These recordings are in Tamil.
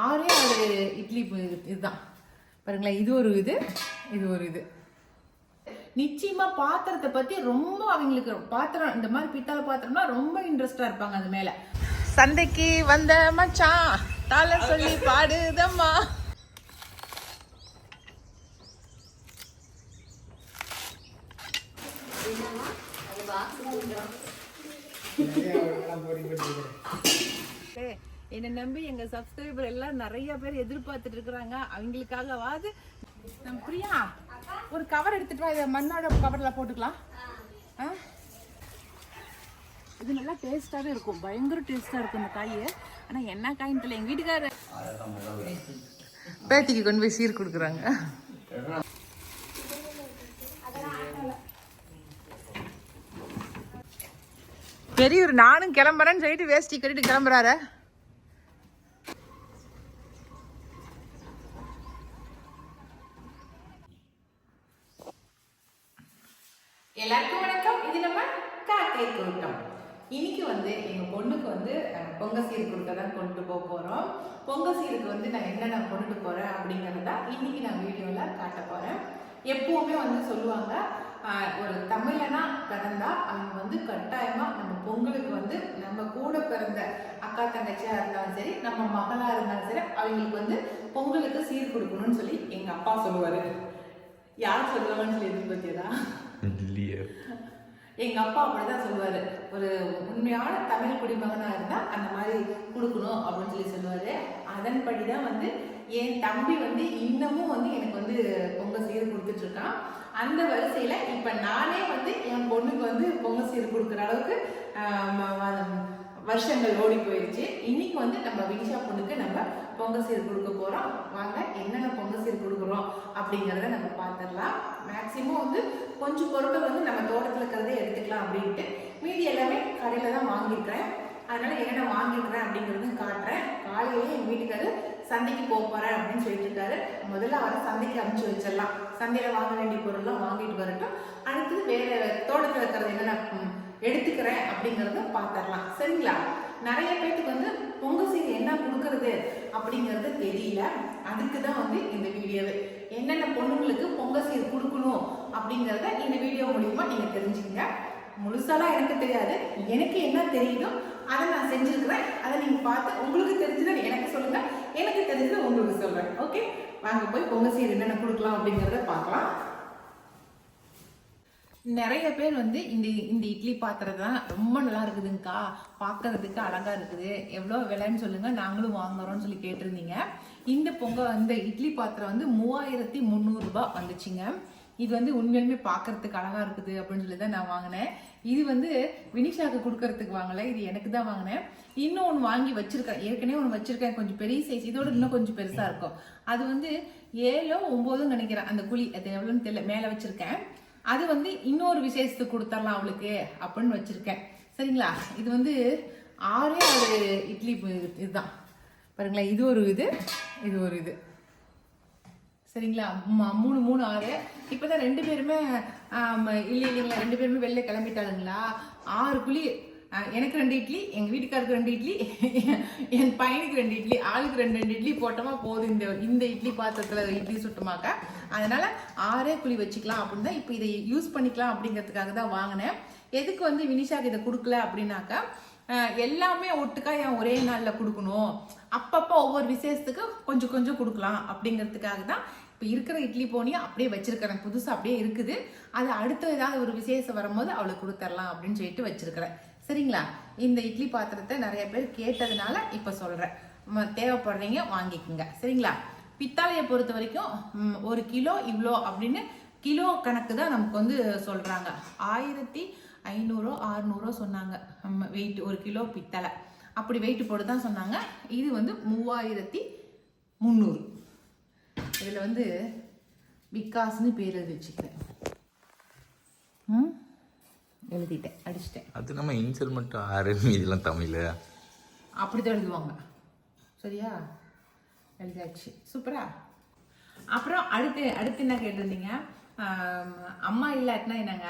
6 இட்லி இதுதான் பாருங்களேன். இது ஒரு இது, இது ஒரு இது. நிச்சயமா பாத்திரத்தை பத்தி ரொம்ப அவங்களுக்கு பாத்திரம் இந்த மாதிரி பித்தளை பாத்திரம்னா ரொம்ப இன்ட்ரெஸ்டா இருப்பாங்க அது மேல. சந்தைக்கு வந்த மச்சான் தாள சொல்லி பாடுதம்மா. என்னை நம்பி எங்க சப்ஸ்கிரைபர் எல்லாம் நிறைய பேர் எதிர்பார்த்துட்டு இருக்கிறாங்க. அவங்களுக்காகவாது நம்ம பிரியா ஒரு கவர் எடுத்துட்டு வா. இதை மண்ணோட கவர்ல போட்டுக்கலாம். இது நல்லா டேஸ்டாவே இருக்கும், பயங்கர டேஸ்டா இருக்கும் இந்த காய். ஆனா என்ன காயின்னு தெரியல. எங்க வீட்டுக்கார பேத்திக்கு கொண்டு போய் சீர் கொடுக்குறாங்க. பெரியவர் நானும் கிளம்புறேன்னு சொல்லிட்டு வேஷ்டி கட்டிட்டு கிளம்புறாரு. எல்லாருக்கும் வணக்கம். இது நம்ம காக்கை கூட்டம். இன்னைக்கு எங்க பொண்ணுக்கு பொங்க சீர் கொடுக்க தான் கொண்டு போக போறோம். பொங்க சீருக்கு நான் என்னென்ன கொண்டுட்டு போறேன் அப்படிங்கறத இன்னைக்கு நான் வீடியோல காட்ட போறேன். எப்பவுமே சொல்லுவாங்க, ஒரு தமிழனா பிறந்தா அவங்க கட்டாயமா நம்ம பொங்கலுக்கு நம்ம கூட பிறந்த அக்கா தங்கச்சியா இருந்தாலும் சரி, நம்ம மகளா இருந்தாலும் சரி, அவங்களுக்கு பொங்கலுக்கு சீர் கொடுக்கணும்னு சொல்லி எங்க அப்பா சொல்லுவாரு. யார் சொல்லுவாங்கன்னு சொல்லி எதிர்பார்த்தியதா? எங்க அப்பா அப்படிதான் சொல்லுவாரு. ஒரு உண்மையான தமிழ் குடிமகனா இருந்தா அந்த மாதிரி கொடுக்கணும் அப்படின்னு சொல்லி சொல்லுவாரு. அதன்படிதான் என் தம்பி இன்னமும் எனக்கு பொங்க சீர் கொடுத்துட்டு இருக்கான். அந்த வரிசையில இப்ப நானே என் பொண்ணுக்கு பொங்க சீர் கொடுக்குற அளவுக்கு வருஷங்கள் ஓடி போயிடுச்சு. இன்னைக்கு நம்ம வினிஷா பொண்ணுக்கு நம்ம பொங்க சீர் கொடுக்க போறோம். வாங்க என்னென்ன பொங்க சீர் கொடுக்குறோம் அப்படிங்கிறத நம்ம பார்த்துடலாம். மேக்சிமம் கொஞ்சம் பொருட்கள் நம்ம தோட்டத்தில் இருக்கிறதே எடுத்துக்கலாம் அப்படின்ட்டு மீதி எல்லாமே கடையில தான் வாங்கியிருக்கிறேன். அதனால என்னென்ன வாங்கியிருக்கிறேன் அப்படிங்கிறது காட்டுறேன். காலையிலேயே என் வீட்டுக்காரு சந்தைக்கு போறேன் அப்படின்னு சொல்லிட்டு இருக்காரு. முதல்ல அவரை சந்தைக்கு அனுப்பிச்சு வச்சிடலாம். சந்தையில வாங்க வேண்டிய பொருள்லாம் வாங்கிட்டு வரட்டும். அடுத்தது வேற தோட்டத்தில் இருக்கிறது என்னென்ன எடுத்துக்கிறேன் அப்படிங்கறத பாத்திரலாம். சரிங்களா? நிறைய பேருக்கு பொங்க சீர் என்ன கொடுக்கறது அப்படிங்கறது தெரியல. அதுக்குதான் இந்த வீடியோவே. என்னென்ன பொண்ணுங்களுக்கு பொங்க சீர் கொடுக்கணும் அப்படிங்கறத இந்த வீடியோ மூலியமா நீங்க தெரிஞ்சுக்கங்க. முழுசாலாம் எனக்கு தெரியாது, எனக்கு என்ன தெரியுதோ அதை நான் செஞ்சிருக்கிறேன். அதை நீங்க பார்த்து உங்களுக்கு தெரிஞ்சதை எனக்கு சொல்லுங்க, எனக்கு தெரிஞ்சதை உங்களுக்கு சொல்றேன். ஓகே, வாங்க போய் பொங்க சீர் என்னென்ன கொடுக்கலாம் அப்படிங்கறத பார்க்கலாம். நிறைய பேர் இந்த இட்லி பாத்திரம் தான் ரொம்ப நல்லா இருக்குதுங்கக்கா, பார்க்கறதுக்கு அழகா இருக்குது, எவ்வளோ விலைன்னு சொல்லுங்க, நாங்களும் வாங்குறோம்னு சொல்லி கேட்டிருந்தீங்க. இந்த இட்லி பாத்திரம் 3300 ரூபாய் வந்துச்சுங்க. இது உண்மையுமே பார்க்கறதுக்கு அழகா இருக்குது அப்படின்னு சொல்லி தான் நான் வாங்கினேன். இது வினிஷாக்கு கொடுக்கறதுக்கு வாங்கல, இது எனக்கு தான் வாங்கினேன். இன்னும் ஒன்று வாங்கி வச்சிருக்கேன், ஏற்கனவே ஒன்று வச்சிருக்கேன், கொஞ்சம் பெரிய சைஸ், இதோட இன்னும் கொஞ்சம் பெருசா இருக்கும். அது 7 9 நினைக்கிறேன். அந்த குழி அது எவ்வளோன்னு தெரியல, மேலே வச்சிருக்கேன். அது இன்னொரு விசேஷத்துக்கு கொடுத்துடலாம் அவளுக்கு அப்படின்னு வச்சிருக்கேன். சரிங்களா? இது 6 இட்லி இதுதான் பாருங்களேன். இது ஒரு இது, இது ஒரு இது. சரிங்களா? 3 3 6. இப்பதான் 2 பேருமே இல்லைங்களா, 2 பேருமே வெளில கிளம்பிட்டாளுங்களா. 6 குழி. எனக்கு 2 இட்லி, எங்க வீட்டுக்காருக்கு 2 இட்லி, என் பையனுக்கு 2 இட்லி, ஆளுக்கு 2 இட்லி போட்டோமா போதும். இந்த இட்லி பாத்திரத்துல இட்லி சுட்டமாக்க. அதனால 6 குழி வச்சுக்கலாம் அப்படின்னு தான் இப்ப இதை யூஸ் பண்ணிக்கலாம் அப்படிங்கிறதுக்காக தான் வாங்கினேன். எதுக்கு வினிஷாக்கு இதை கொடுக்கல அப்படின்னாக்கா, எல்லாமே ஒட்டுக்கா ஏன் ஒரே நாள்ல கொடுக்கணும், அப்பப்போ ஒவ்வொரு விசேஷத்துக்கு கொஞ்சம் கொஞ்சம் கொடுக்கலாம் அப்படிங்கிறதுக்காக தான் இப்போ இருக்கிற இட்லி போனியும் அப்படியே வச்சிருக்கிறேன். புதுசா அப்படியே இருக்குது. அது அடுத்த ஏதாவது ஒரு விசேஷம் வரும்போது அவளுக்கு கொடுத்துடலாம் அப்படின்னு சொல்லிட்டு வச்சிருக்கிறேன். சரிங்களா? இந்த இட்லி பாத்திரத்தை நிறைய பேர் கேட்டதுனால இப்ப சொல்றேன். தேவைப்படுறீங்க வாங்கிக்கோங்க. சரிங்களா? பித்தாளையை பொறுத்த வரைக்கும் 1 கிலோ இவ்வளோ அப்படின்னு கிலோ கணக்கு தான் நமக்கு சொல்றாங்க. 1500 600 சொன்னாங்க வெயிட். 1 கிலோ பித்தளை அப்படி வெயிட் போட்டு தான் சொன்னாங்க. இது 3300. இதுல விகாஸ்னு பேர் எழுதி வச்சுக்கிறேன். எழுதிட்டேன், அடிச்சிட்டேன். அது நம்ம இன்சல் மட்டும் 6 இதெல்லாம் தமிழ் அப்படிதான் எழுதுவாங்க. சரியா? எழுதியாச்சு. சூப்பரா. அப்புறம் அடுத்து என்ன கேட்டிருந்தீங்க? அம்மா இல்லாட்டினா என்னங்க,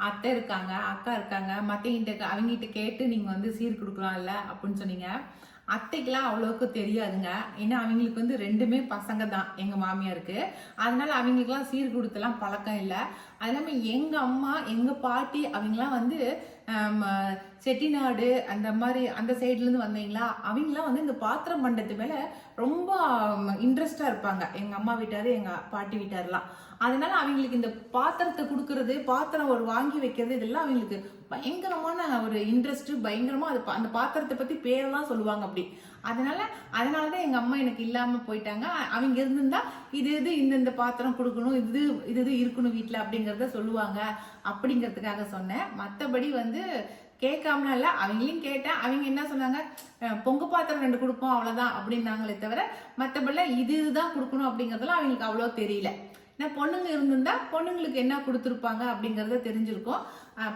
அத்தை இருக்காங்க, அக்கா இருக்காங்க, மற்றவங்கிட்ட அவங்ககிட்ட கேட்டு நீங்க சீர் கொடுக்கலாம் இல்ல அப்படின்னு சொன்னீங்க. அத்தைக்கெல்லாம் அவ்வளோக்கு தெரியாதுங்க. ஏன்னா அவங்களுக்கு வந்து 2மே பசங்க தான் எங்க மாமியாருக்கு. அதனால அவங்களுக்குலாம் சீர் கொடுத்தெல்லாம் பழக்கம் இல்லை. அது இல்லாமல் எங்க அம்மா எங்க பாட்டி அவங்களாம் வந்து செட்டிநாடு அந்த மாதிரி அந்த சைட்ல இருந்து வந்தீங்களா, அவங்களாம் வந்து இந்த பாத்திரம் பண்டத்து மேல ரொம்ப இன்ட்ரெஸ்டா இருப்பாங்க. எங்க அம்மா வீட்டாரு எங்க பாட்டி வீட்டாருலாம். அதனால அவங்களுக்கு இந்த பாத்திரத்தை கொடுக்கறது, பாத்திரம் ஒரு வாங்கி வைக்கிறது, இதெல்லாம் அவங்களுக்கு பயங்கரமான ஒரு இன்ட்ரெஸ்ட். பயங்கரமா அது அந்த பாத்திரத்தை பத்தி பேரெல்லாம் சொல்லுவாங்க அப்படி. அதனாலதான் எங்க அம்மா எனக்கு இல்லாம போயிட்டாங்க. அவங்க இருந்திருந்தா இது இந்த பாத்திரம் கொடுக்கணும், இது இருக்கணும் வீட்டுல அப்படிங்கறத சொல்லுவாங்க அப்படிங்கறதுக்காக சொன்னேன். மத்தபடி வந்து கேட்காமலாம் இல்ல, அவங்களையும் கேட்டேன். அவங்க என்ன சொன்னாங்க, பொங்க பாத்திரம் 2 கொடுப்போம் அவ்வளவுதான் அப்படின்னாங்களே தவிர மத்தபடி இதுதான் கொடுக்கணும் அப்படிங்கறதுலாம் அவங்களுக்கு அவ்வளோ தெரியல. ஏன்னா பொண்ணுங்க இருந்திருந்தா பொண்ணுங்களுக்கு என்ன கொடுத்துருப்பாங்க அப்படிங்கறத தெரிஞ்சிருக்கும்.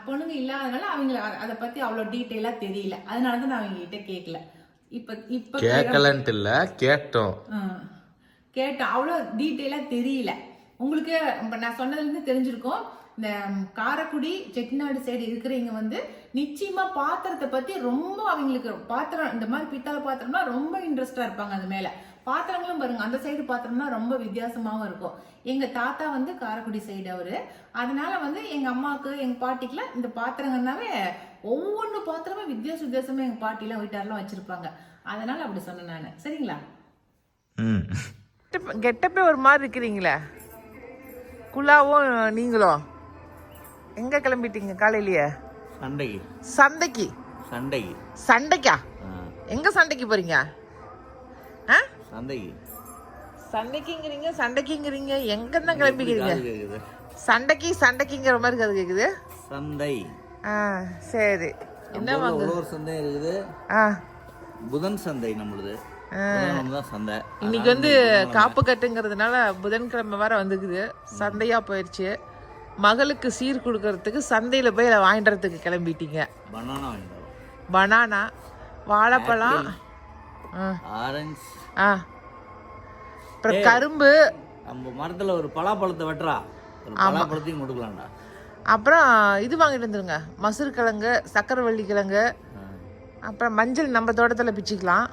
பொண்ணுங்க இல்லாதனால அவங்க அதை பத்தி அவ்வளோ டீட்டெயிலா தெரியல. அதனாலதான் நான் அவங்க கிட்ட கேட்கல. இப்ப கேட்கலன்ட்டு இல்ல, கேட்டோம் அவ்வளோ டீட்டெயிலா தெரியல. உங்களுக்கு நான் சொன்னதுல இருந்து தெரிஞ்சிருக்கும். இந்த காரைக்குடி செட்டிநாடு சைடு இருக்கிறவங்க வந்து நிச்சயமா பாத்திரத்தை பத்தி ரொம்ப அவங்களுக்கு பாத்திரம் இந்த மாதிரி பித்தளை பாத்திரம்னா ரொம்ப இன்ட்ரெஸ்டா இருப்பாங்க. அது மேல பாத்திரங்களும் பாருங்க, அந்த சைடு பாத்திரம்னா ரொம்ப வித்தியாசமாவும் இருக்கும். எங்க தாத்தா வந்து காரைக்குடி சைடு அவரு. அதனால வந்து எங்க அம்மாவுக்கு எங்க பாட்டிக்குலாம் இந்த பாத்திரங்கள்னாவே ஒவ்வொன்று பாத்திரமே வித்தியாசமா எங்க பாட்டிலாம் வீட்டாரெல்லாம் வச்சிருப்பாங்க. அதனால அப்படி சொன்னேன் நானு. சரிங்களா? கெட்டப்பே ஒரு மாதிரி இருக்கிறீங்களே, குலாவும் நீங்களும். எங்க கிளம்பிட்டீங்க காலையிலயே? சந்தைக்கு. சண்டைக்கா? எங்க சண்டைக்கு போறீங்க? சண்டைக்குங்கிறீங்க, சண்டைக்குங்கிறீங்க, எங்க தான் கிளம்பிக்கிறீங்க? சண்டைக்குங்கிற மாதிரி கதை கேக்குது. சந்தை. சரி. என்ன வாங்க? சந்தை இருக்குது. புதன் சந்தை நம்மளுது. சந்தை இன்னைக்கு வந்து காப்பு கட்டுங்கிறதுனால புதன்கிழமை வேற வந்துக்குது, சந்தையா போயிடுச்சு. மகளுக்கு சீர் கொடுக்கறதுக்கு சந்தையில போய் வாங்கிடுறதுக்கு கிளம்பிட்டீங்க. பனானா, வாழைப்பழம், ஆரஞ்சு, அப்புறம் கரும்பு. நம்ம மரத்துல ஒரு பலாப்பழத்தை வெட்டுறா, ஒரு பலாப்பழத்தையும் கொடுக்கலாம்டா. அப்புறம் இது வாங்கிட்டு வந்துருங்க, மசூர் கிழங்கு, சக்கரவள்ளி கிழங்கு, அப்புறம் மஞ்சள் நம்ம தோட்டத்துல பிச்சுக்கலாம்.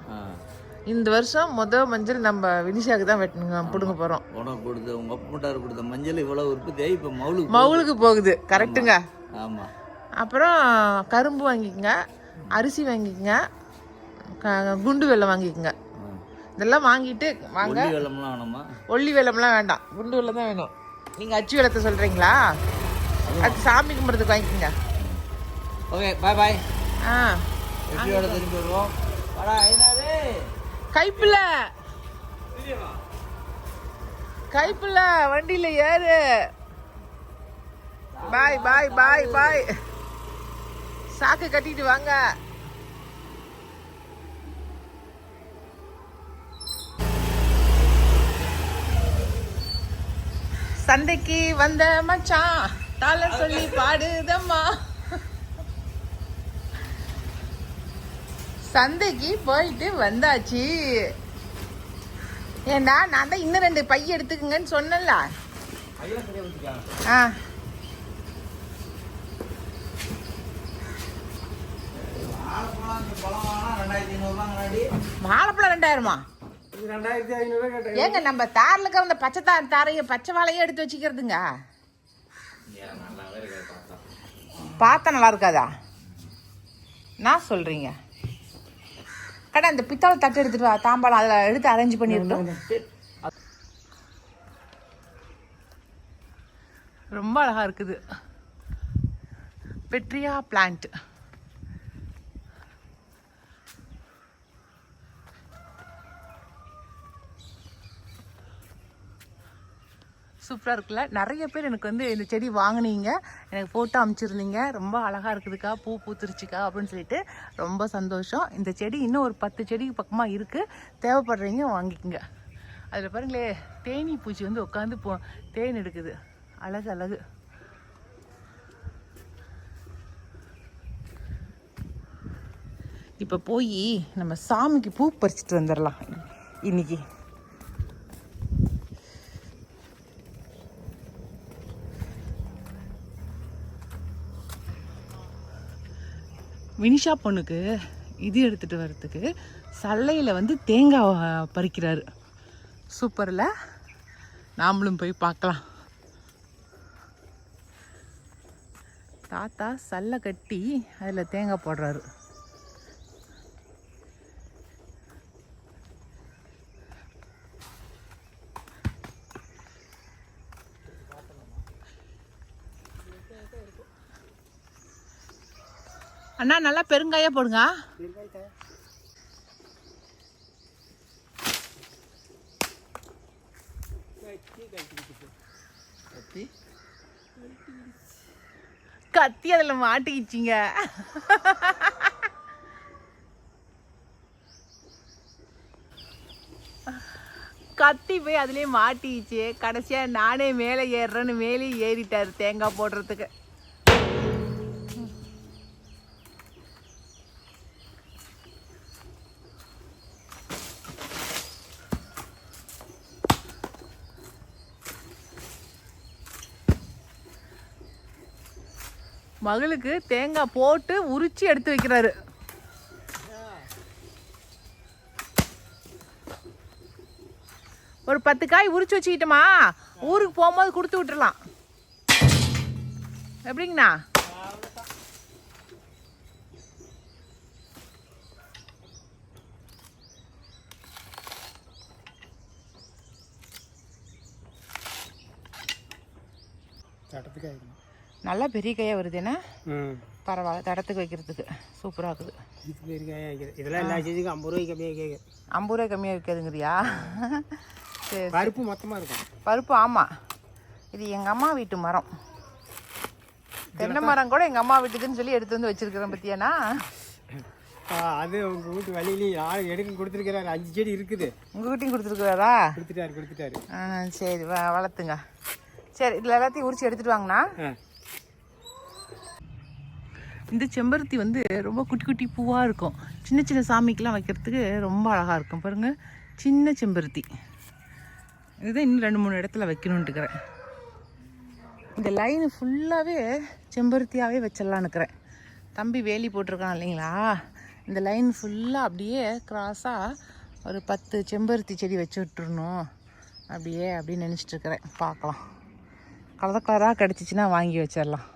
இந்த வருஷம் மஞ்சள் நம்ம வினிஷாக்கு தான் வெட்டணுங்க, பிடுங்க போறோம். உனக்கு கொடுத்த உங்க அப்பட்டாரு கொடுத்த மஞ்சள் இவ்வளவு உற்பத்தி ஆகி இப்ப மவுளுக்கு போகுது. கரெக்டுங்க. ஆமா. அப்புறம் கரும்பு வாங்கிக்கங்க, அரிசி வாங்கிக்கங்க, குண்டு வெல்லம் வாங்கிக்கங்க. இதெல்லாம் வாங்கிட்டு வாங்க. ஒல்லி வெல்லம்லாம் வேண்டாம், குண்டு வெல்லம் தான் வேணும். நீங்க அச்சு வெல்லத்தை சொல்றீங்களா? அது சாமி கும்பிட்றதுக்கு வாங்கிக்கங்க. Okay, bye bye. திரும்பி வருவோம். கைப்புல வண்டியில ஏறு. பாய் பாய் பாய் பாய். சாக்கு கட்டிட்டு வாங்க. சந்தைக்கு வந்த மச்சான் தாள சொல்லி பாடுதம்மா. சந்தைக்கு போயிட்டு வந்தாச்சு. ஏண்டா நான் தான் இன்னும் 2 பை எடுத்துக்குங்கன்னு சொன்னல. வாழைப்பழம் 2000மா? ஏங்க நம்ம தாரில் இருக்கிற அந்த பச்சை வாழையே எடுத்து வச்சுக்கிறதுங்க. பார்த்தா நல்லா இருக்காதா? நான் சொல்றீங்க கடை அந்த பித்தாளை தட்டு எடுத்துட்டு வா, தாம்பாளம் அதில் எடுத்து அரேஞ்ச் பண்ணிருந்தோம். ரொம்ப அழகா இருக்குது பெட்ரியா பிளான்ட். சூப்பராக இருக்குல்ல? நிறைய பேர் எனக்கு வந்து இந்த செடி வாங்கினீங்க, எனக்கு ஃபோட்டோ அனுப்பிச்சிருந்தீங்க. ரொம்ப அழகாக இருக்குதுக்கா, பூ பூத்துருச்சுக்கா அப்படின்னு சொல்லிட்டு ரொம்ப சந்தோஷம். இந்த செடி இன்னும் ஒரு 10 செடிக்கு பக்கமாக இருக்குது. தேவைப்படுறீங்க வாங்கிக்கோங்க. அதில் பாருங்களே, தேனி பூச்சி வந்து உட்காந்து தேன் எடுக்குது. அழகு அழகு. இப்போ போய் நம்ம சாமிக்கு பூ பறிச்சுட்டு வந்துடலாம் இன்னைக்கு. வினிஷா பொண்ணுக்கு இது எடுத்துகிட்டு வர்றதுக்கு சல்லையில் வந்து தேங்காய் பறிக்கிறாரு. சூப்பரில், நாமளும் போய் பார்க்கலாம். தாத்தா சல்லை கட்டி அதில் தேங்காய் போடுறாரு. அண்ணா நல்லா பெருங்காயா போடுங்க. கத்தி அதில் மாட்டிக்கிச்சிங்க. கத்தி போய் அதுலேயே மாட்டிக்கிச்சு. கடைசியாக நானே மேலே ஏறுறேன்னு மேலே ஏறிட்டார் தேங்காய் போடுறதுக்கு. மகளுக்கு தேங்காய் போட்டு உரிச்சு எடுத்து வைக்கிறாரு. ஒரு 10 காய் உரிச்சு வச்சுக்கிட்டோமா, ஊருக்கு போகும்போது கொடுத்து விட்டுறலாம். எப்படிங்கண்ணா? நல்லா பெரிய கையாக வருது என்ன? பரவாயில்ல, தடத்துக்கு வைக்கிறதுக்கு சூப்பராக இருக்குது. இதெல்லாம் எல்லா சீஸுக்கும் 50 ரூபாய்க்கு கம்மியாக கேட்குது. 50 ரூபாய் கம்மியாக விற்காதுங்கிறியா? சரி, பருப்பு மொத்தமாக இருக்கும். பருப்பு ஆமாம், இது எங்கள் அம்மா வீட்டு மரம். தென்னை மரம் கூட எங்கள் அம்மா வீட்டுக்குன்னு சொல்லி எடுத்து வந்து வச்சிருக்கிறேன் பற்றியாண்ணா. அது உங்கள் வீட்டு வழியிலேயே ஆள் எடுக்க கொடுத்துருக்கிறாரு. 5 செடி இருக்குது. உங்கள் வீட்டையும் கொடுத்துருக்குறாரா? கொடுத்துட்டாரு. சரி, வளர்த்துங்க. சரி, இதில் எல்லாத்தையும் உரிச்சு எடுத்துட்டு வாங்கண்ணா. இந்த செம்பருத்தி வந்து ரொம்ப குட்டி குட்டி பூவாக இருக்கும். சின்ன சின்ன சாமிக்கெலாம் வைக்கிறதுக்கு ரொம்ப அழகாக இருக்கும். பாருங்கள், சின்ன செம்பருத்தி. இதுதான் இன்னும் 2-3 இடத்துல வைக்கணுன்ட்டுக்கிறேன். இந்த லைனு ஃபுல்லாகவே செம்பருத்தியாகவே வச்சிடலான்னு இருக்கிறேன். தம்பி வேலி போட்டிருக்கான் இல்லைங்களா, இந்த லைன் ஃபுல்லாக அப்படியே கிராஸாக ஒரு 10 செம்பருத்தி செடி வச்சு விட்டுருணும் அப்படின்னு நினச்சிட்டு இருக்கிறேன். பார்க்கலாம், கலர் கலராக கிடச்சிச்சின்னா வாங்கி வச்சிடலாம்.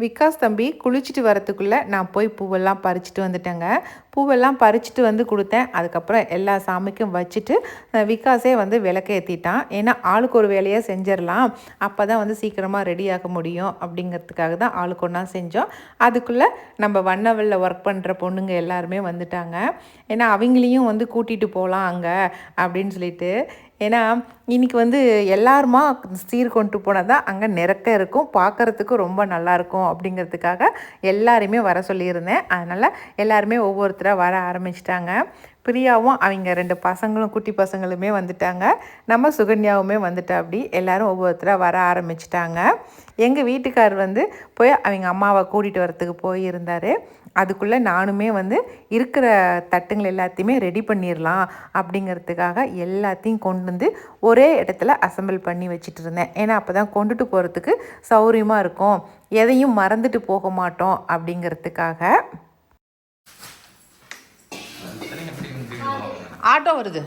விகாஸ் தம்பி குளிச்சுட்டு வரத்துக்குள்ளே நான் போய் பூவெல்லாம் பறிச்சுட்டு வந்துட்டேங்க. பூவெல்லாம் பறிச்சுட்டு வந்து கொடுத்தேன். அதுக்கப்புறம் எல்லா சாமிக்கும் வச்சுட்டு விகாஸே வந்து விளக்க ஏற்றிட்டான். ஏன்னா ஆளுக்கு ஒரு வேலையை செஞ்சிடலாம், அப்போ தான் வந்து சீக்கிரமாக ரெடியாக முடியும் அப்படிங்கிறதுக்காக தான் ஆளுக்கு ஒன்றா செஞ்சோம். அதுக்குள்ளே நம்ம வண்ணவெளியில் ஒர்க் பண்ணுற பொண்ணுங்க எல்லாருமே வந்துட்டாங்க. ஏன்னா அவங்களையும் வந்து கூட்டிகிட்டு போகலாம் அங்கே அப்படின்னு சொல்லிட்டு. ஏன்னா இன்றைக்கி வந்து எல்லாருமா சீர் கொண்டு போனால் தான் அங்கே நிறக்க இருக்கும், பார்க்குறதுக்கு ரொம்ப நல்லாயிருக்கும் அப்படிங்கிறதுக்காக எல்லாருமே வர சொல்லியிருந்தேன். அதனால் எல்லாருமே ஒவ்வொருத்தராக வர ஆரம்பிச்சிட்டாங்க. பிரியாவும் அவங்க 2 பசங்களும் குட்டி பசங்களுமே வந்துட்டாங்க. நம்ம சுகன்யாவுமே வந்துட்டா. அப்படி எல்லோரும் ஒவ்வொருத்தராக வர ஆரம்பிச்சிட்டாங்க. எங்கள் வீட்டுக்கார் வந்து போய் அவங்க அம்மாவை கூட்டிகிட்டு வரத்துக்கு போயிருந்தார். அதுக்குள்ளே நானுமே வந்து இருக்கிற தட்டுங்கள் எல்லாத்தையுமே ரெடி பண்ணிடலாம் அப்படிங்கிறதுக்காக எல்லாத்தையும் கொண்டு வந்து ஒரே இடத்துல அசம்பிள் பண்ணி வச்சுட்டு இருந்தேன். ஏன்னா அப்போ தான் கொண்டுட்டு போகிறதுக்கு சௌகரியமாக இருக்கும், எதையும் மறந்துட்டு போக மாட்டோம் அப்படிங்கிறதுக்காக. ஆட்டோ வருது.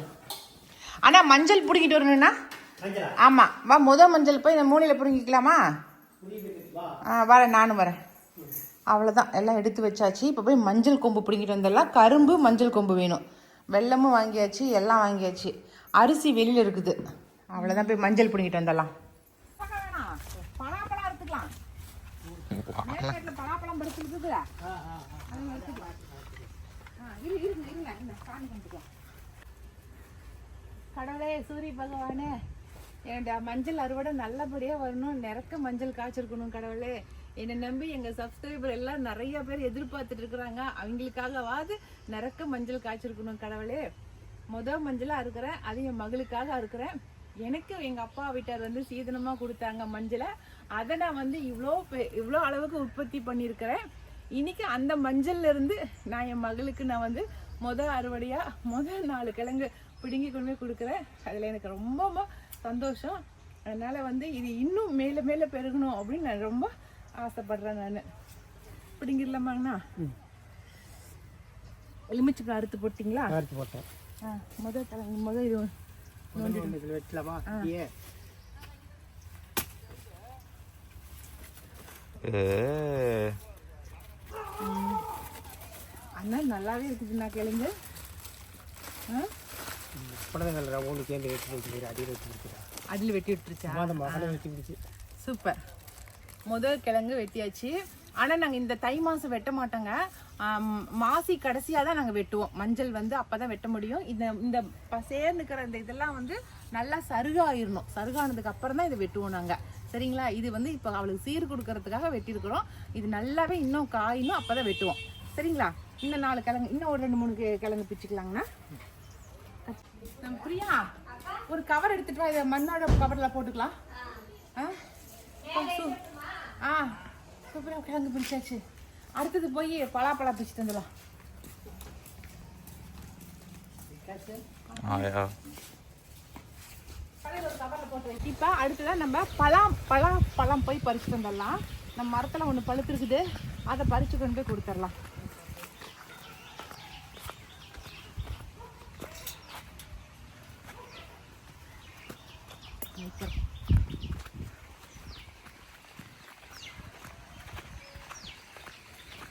ஆனால் மஞ்சள் பிடிக்கிட்டு வரணுண்ணா. ஆமாம், வா, மஞ்சள் போய் இந்த 3 பிடிங்கிக்கலாமா? வரேன், நானும் வரேன். அவ்வளோதான், எல்லாம் எடுத்து வச்சாச்சு. இப்போ போய் மஞ்சள் கொம்பு பிடிங்கிட்டு வந்துடலாம். கரும்பு மஞ்சள் கொம்பு வேணும். வெல்லமும் வாங்கியாச்சு, எல்லாம் வாங்கியாச்சு. அரிசி வெளியில் இருக்குது. அவ்வளோதான், போய் மஞ்சள் பிடிங்கிட்டு வந்துடலாம். பலாப்பழம் எடுத்துக்கலாம். பலாப்பழம் பறிச்சுட்டு கடவுளே, சூரிய பகவானே, என்னோட மஞ்சள் அறுவடை நல்லபடியாக வரணும், நிறக்க மஞ்சள் காய்ச்சிருக்கணும். கடவுளே, என்னை நம்பி எங்கள் சப்ஸ்கிரைபர் எல்லாம் நிறைய பேர் எதிர்பார்த்துட்டு இருக்கிறாங்க. அவங்களுக்காகவாது நிறக்க மஞ்சள் காய்ச்சிருக்கணும். கடவுளே, மஞ்சளாக இருக்கிறேன், அது என் மகளுக்காக இருக்கிறேன். எனக்கு எங்கள் அப்பா வீட்டார் வந்து சீதனமாக கொடுத்தாங்க மஞ்சளை. அதை நான் வந்து இவ்வளோ அளவுக்கு உற்பத்தி பண்ணியிருக்கிறேன். இன்னைக்கு அந்த மஞ்சள்ல இருந்து நான் என் மகளுக்கு நான் வந்து அறுவடையாக 4 கிழங்கு பிடுங்கி கொண்டு போய் கொடுக்குறேன். அதில் எனக்கு ரொம்ப சந்தோஷம். அதனால் வந்து இது இன்னும் மேலே மேலே பெருகணும் அப்படின்னு நான் ரொம்ப ஆசைப்படுறேன். நான் பிடிங்கிடலாமாங்கண்ணா? எலுமிச்சை அறுத்து போட்டிங்களா? அறுத்து போட்டேன். முதல் இது இதில் வெட்டலாமா? ஏ அண்ணா நல்லாவே இருக்குதுண்ணா கிழங்கு. புடலங்காய் ரவுண்டு சேர்ந்து வெட்டி வச்சுக்கிறேன். அடியில் வெட்டி கொடுக்குறேன். அடியில் வெட்டி விட்டுருச்சா? அதில் வெட்டி பிடிச்சி. சூப்பர். முதல் கிழங்கு வெட்டியாச்சு. ஆனால் நாங்கள் இந்த தை மாதம் வெட்ட மாட்டோங்க. மாசி கடைசியாக தான் நாங்கள் வெட்டுவோம். மஞ்சள் வந்து அப்போ தான் வெட்ட முடியும். இந்த சேர்ந்துக்கிற இந்த இதெல்லாம் வந்து நல்லா சருகாயிடணும். சருகானதுக்கு அப்புறம் தான் இதை வெட்டுவோம் நாங்கள். சரிங்களா? இது வந்து இப்போ அவளுக்கு சீர் கொடுக்கறதுக்காக வெட்டியிருக்கிறோம். இது நல்லாவே இன்னும் காயணும், அப்போ தான் வெட்டுவோம். சரிங்களா? இன்னும் 4 கிழங்கு, இன்னும் ஒரு 2-3 கிழங்கு பிச்சுக்கலாங்கண்ணா. பிரியா, ஒரு கவர் எடுத்துட்டு வா. இதை மண்ணோட கவரில் போட்டுக்கலாம். சூப்பராக கிழங்கு பிடிச்சாச்சு. அடுத்தது போய் பலாப்பழம் பிடிச்சிட்டு வந்துடலாம். இப்போ அடுத்ததான் நம்ம பழம் போய் பறிச்சுட்டு வந்துடலாம். நம்ம மரத்தில் ஒன்று பழுத்து இருக்குது, அதை பறிச்சு கொண்டு போய் கொடுத்துடலாம்.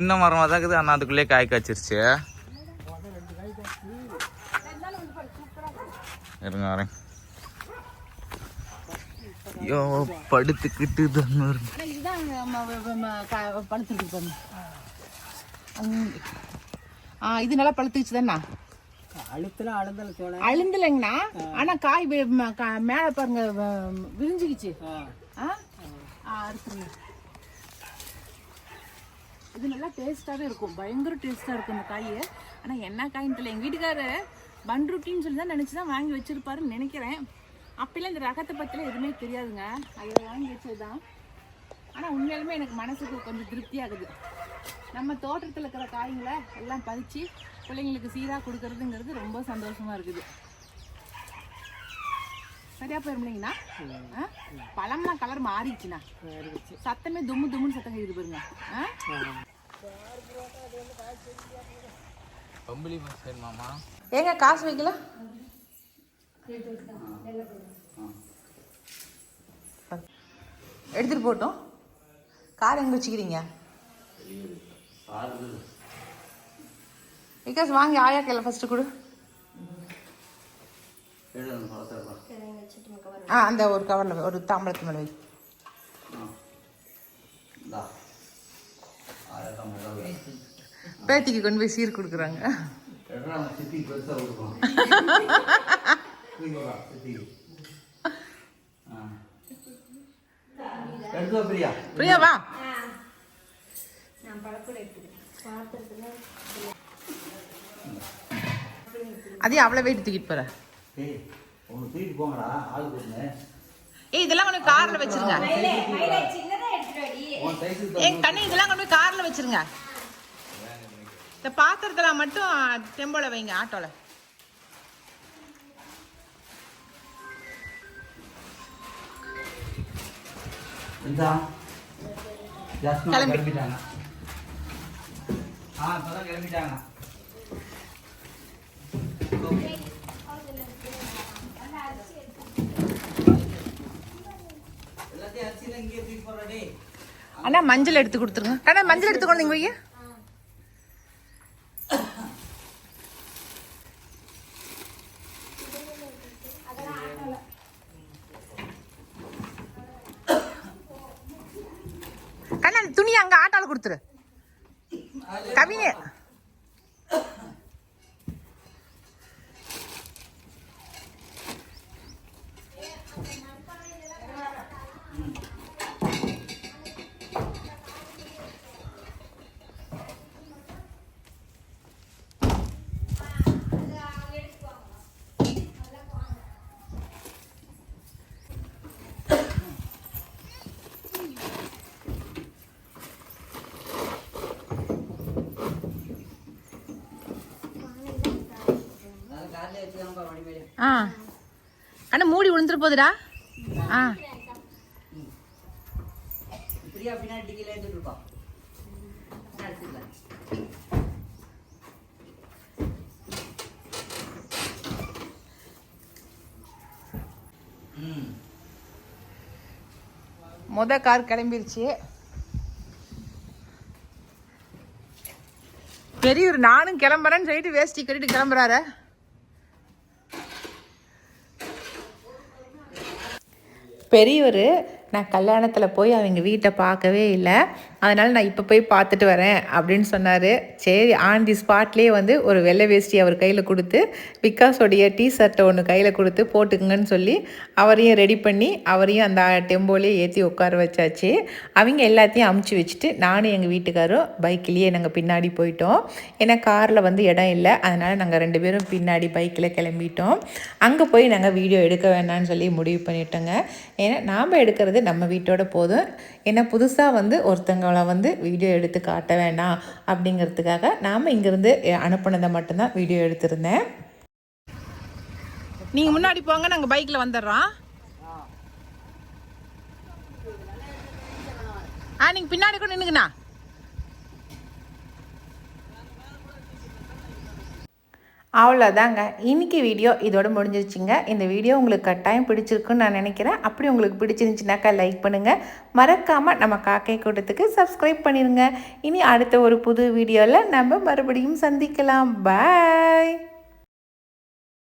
சின்ன மரமாக தான் இருக்குது. ஆனால் அதுக்குள்ளே காய் காய்ச்சிருச்சு. இருங்க வரேன். ஐயோ படுத்துக்கிட்டு தான் பழுத்துருக்கு. இது நல்லா பழுத்துச்சு தானே? அழுந்தலைங்கண்ணா. ஆனா காய் மேல பாருங்க விரிஞ்சுக்கிச்சு. அறுத்துருங்க. இது நல்லா டேஸ்டாகவே இருக்கும். பயங்கர டேஸ்ட்டாக இருக்கும் இந்த காய். ஆனால் என்ன காயின்னு தெரியல. எங்கள் வீட்டுக்காரு பன்ருட்டின்னு சொல்லி தான் நினச்சி தான் வாங்கி வச்சுருப்பாருன்னு நினைக்கிறேன். அப்பெல்லாம் இந்த ரகத்தை பற்றிலாம் எதுவுமே தெரியாதுங்க. அதை வாங்கி வச்சது தான். ஆனால் உண்மையாலுமே எனக்கு மனசுக்கு கொஞ்சம் திருப்தியாகுது. நம்ம தோட்டத்தில் இருக்கிற காய்களை எல்லாம் பறித்து பிள்ளைங்களுக்கு சீராக கொடுக்கறதுங்கிறது ரொம்ப சந்தோஷமாக இருக்குது. சரியா போயிருந்தீங்கண்ணா? பழம்லாம் கலர் மாறிடுச்சுண்ணா. சத்தமே தும்முன்னு சத்தம் கேக்குது பாருங்க. ஏங்க காசு வைக்கல? எடுத்துட்டு போட்டோம். கார் எங்க வச்சுக்கிறீங்க? விகாஸ் வாங்கி ஆயா கையில் ஃபர்ஸ்ட் கொடு. அந்த ஒரு கவரில் ஒரு தாம்பளத்து மேலே வை. பேத்திக்கு கொண்டு போய் சீர் கொடுக்குறாங்க. பிரியா வா. அதையும் அவ்வளோ வெயிட் தூக்கிட்டு போற. இதெல்லாம் கொண்டு கார்ல வச்சிருங்க. என் கண்ணு இதெல்லாம் கொண்டு போய் கார்ல வச்சிருங்க. இந்த பாத்திரத்துல மட்டும் டெம்போல வைங்க, ஆட்டோல. கிளம்பிட்டாங்க. கிளம்பிட்டாங்க. அண்ணா மஞ்சள் எடுத்து கொடுத்துருங்க. கண்ணா மஞ்சள் எடுத்துக்கொண்டு நீங்க வைய. கண்ணா துணியை அங்க ஆட்டால கொடுத்துரு. கவினே அண்ணா மூடி விழுந்துற போதுடா. கார் கிளம்பிருச்சு. பெரியவர் நானும் கிளம்புறேன்னு சொல்லிட்டு வேஷ்டி கட்டிட்டு கிளம்புறாரு. பெரியவர் நான் கல்யாணத்தில் போய் அவங்க வீட்டை பார்க்கவே இல்லை, அதனால் நான் இப்போ போய் பார்த்துட்டு வரேன் அப்படின்னு சொன்னார். சரி, ஆன் தி ஸ்பாட்லேயே வந்து ஒரு வெள்ளை வேஷ்டி அவர் கையில் கொடுத்து விகாஸோடைய டிஷர்ட்டை ஒன்று கையில் கொடுத்து போட்டுக்குங்கன்னு சொல்லி அவரையும் ரெடி பண்ணி அவரையும் அந்த டெம்போலேயே ஏற்றி உட்கார வச்சாச்சு. அவங்க எல்லாத்தையும் அமுச்சு வச்சுட்டு நானும் எங்கள் வீட்டுக்காரும் பைக்கிலேயே நாங்கள் பின்னாடி போயிட்டோம். ஏன்னா காரில் வந்து இடம் இல்லை, அதனால் நாங்கள் 2 பேரும் பின்னாடி பைக்கில் கிளம்பிட்டோம். அங்கே போய் நாங்கள் வீடியோ எடுக்க வேண்டாம்னு சொல்லி முடிவு பண்ணிட்டோங்க. ஏன்னா நாம் எடுக்கிறது நம்ம வீட்டோட போதும். ஏன்னா புதுசாக வந்து ஒருத்தங்களை வந்து வீடியோ எடுத்து காட்ட வேண்டாம் அப்படிங்கிறதுக்காக நாம் இங்கேருந்து அனுப்பினதை மட்டும்தான் வீடியோ எடுத்திருந்தேன். நீங்கள் முன்னாடி போங்க, நாங்கள் பைக்கில் வந்துடுறோம். நீங்கள் பின்னாடி கூட நின்றுங்கண்ணா. அவ்வளோதாங்க, இன்றைக்கி வீடியோ இதோட முடிஞ்சிருச்சுங்க. இந்த வீடியோ உங்களுக்கு கட்டாயம் பிடிச்சிருக்குன்னு நான் நினைக்கிறேன். அப்படி உங்களுக்கு பிடிச்சிருந்துச்சுனாக்கா லைக் பண்ணுங்கள். மறக்காமல் நம்ம காக்கை கூட்டத்துக்கு சப்ஸ்கிரைப் பண்ணிடுங்க. இனி அடுத்த ஒரு புது வீடியோவில் நம்ம மறுபடியும் சந்திக்கலாம். பாய்.